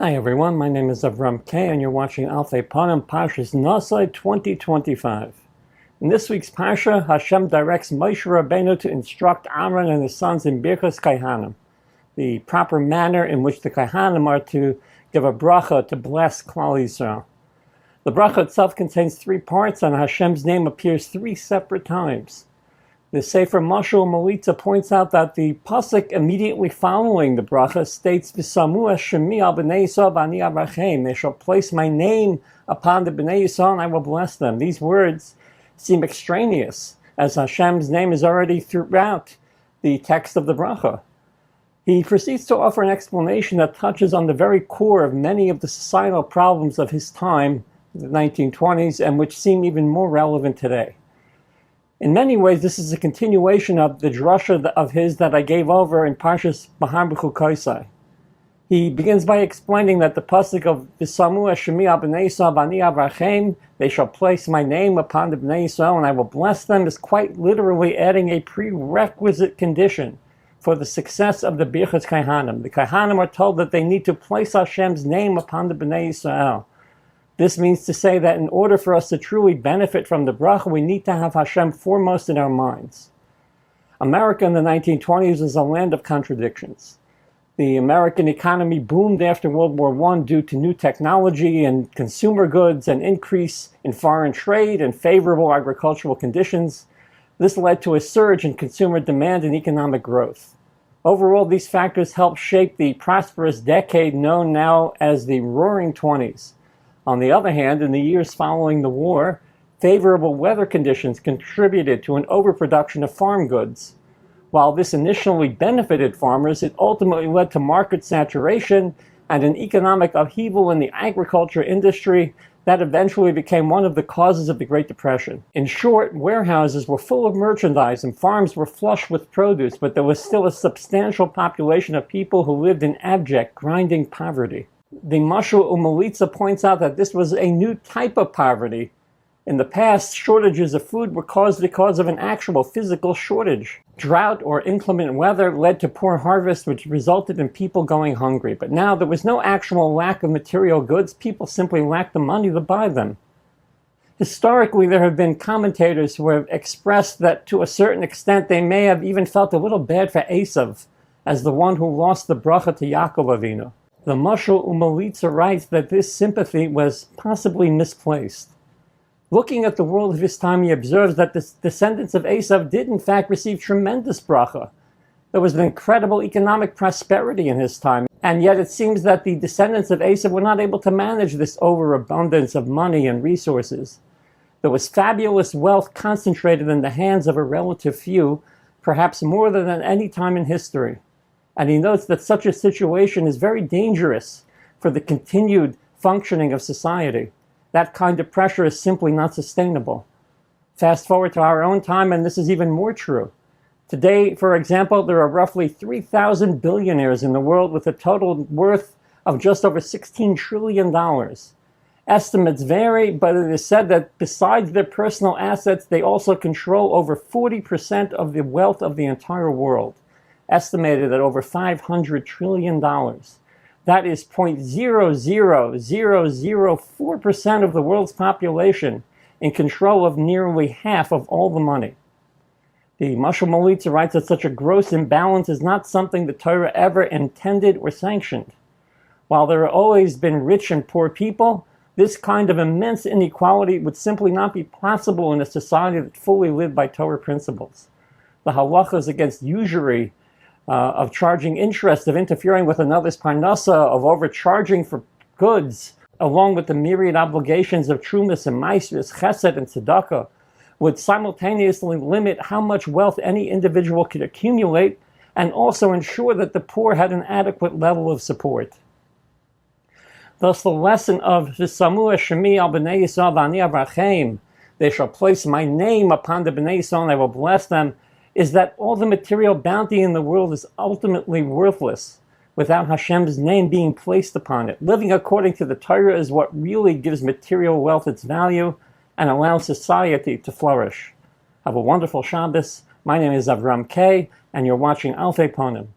Hi everyone, my name is Avram K. and you're watching Alfei Panim Parshas Naso 2025. In this week's Parsha, Hashem directs Moshe Rabbeinu to instruct Aaron and his sons in Birchas Kaihanim, the proper manner in which the Kaihanim are to give a bracha to bless Klal Yisrael. The bracha itself contains 3 parts and Hashem's name appears 3 separate times. The Sefer Mashal Melitza points out that the pasuk immediately following the bracha states, "V'samu Shemi al b'nei Yisrael v'ani avrachem." They shall place my name upon the b'nei Yisrael and I will bless them. These words seem extraneous, as Hashem's name is already throughout the text of the bracha. He proceeds to offer an explanation that touches on the very core of many of the societal problems of his time, the 1920s, and which seem even more relevant today. In many ways, this is a continuation of the drasha of his that I gave over in Parshas Bahar B'chukoisai. He begins by explaining that the pasuk of V'samu Shemi al b'nei Yisrael v'ani avrachem, they shall place my name upon the b'nei Yisrael and I will bless them, is quite literally adding a prerequisite condition for the success of the Birchas Kaihanim. The Kaihanim are told that they need to place Hashem's name upon the b'nei Yisrael. This means to say that in order for us to truly benefit from the bracha, we need to have Hashem foremost in our minds. America in the 1920s was a land of contradictions. The American economy boomed after World War I due to new technology and consumer goods, and increase in foreign trade and favorable agricultural conditions. This led to a surge in consumer demand and economic growth. Overall, these factors helped shape the prosperous decade known now as the Roaring '20s. On the other hand, in the years following the war, favorable weather conditions contributed to an overproduction of farm goods. While this initially benefited farmers, it ultimately led to market saturation and an economic upheaval in the agriculture industry that eventually became one of the causes of the Great Depression. In short, warehouses were full of merchandise and farms were flush with produce, but there was still a substantial population of people who lived in abject, grinding poverty. The Mashal Melitza points out that this was a new type of poverty. In the past, shortages of food were caused because of an actual physical shortage. Drought or inclement weather led to poor harvests, which resulted in people going hungry. But now there was no actual lack of material goods. People simply lacked the money to buy them. Historically, there have been commentators who have expressed that to a certain extent they may have even felt a little bad for Esav as the one who lost the bracha to Yaakov Avinu. The Mashal Melitza writes that this sympathy was possibly misplaced. Looking at the world of his time, he observes that the descendants of Esav did in fact receive tremendous bracha. There was an incredible economic prosperity in his time, and yet it seems that the descendants of Esav were not able to manage this overabundance of money and resources. There was fabulous wealth concentrated in the hands of a relative few, perhaps more than at any time in history. And he notes that such a situation is very dangerous for the continued functioning of society. That kind of pressure is simply not sustainable. Fast forward to our own time, and this is even more true. Today, for example, there are roughly 3,000 billionaires in the world with a total worth of just over $16 trillion. Estimates vary, but it is said that besides their personal assets, they also control over 40% of the wealth of the entire world, estimated at over $500 trillion. That is 0.00004% of the world's population in control of nearly half of all the money. The Mashal Melitza writes that such a gross imbalance is not something the Torah ever intended or sanctioned. While there have always been rich and poor people, this kind of immense inequality would simply not be possible in a society that fully lived by Torah principles. The halachas against usury, of charging interest, of interfering with another's parnasa, of overcharging for goods, along with the myriad obligations of trumas and maasros, chesed and tzedakah, would simultaneously limit how much wealth any individual could accumulate and also ensure that the poor had an adequate level of support. Thus the lesson of V'samu Shemi al b'nei Yisrael v'ani avrachem, they shall place my name upon the b'nei Yisrael and I will bless them, is that all the material bounty in the world is ultimately worthless without Hashem's name being placed upon it. Living according to the Torah is what really gives material wealth its value and allows society to flourish. Have a wonderful Shabbos. My name is Avram K., and you're watching Alfei Panim.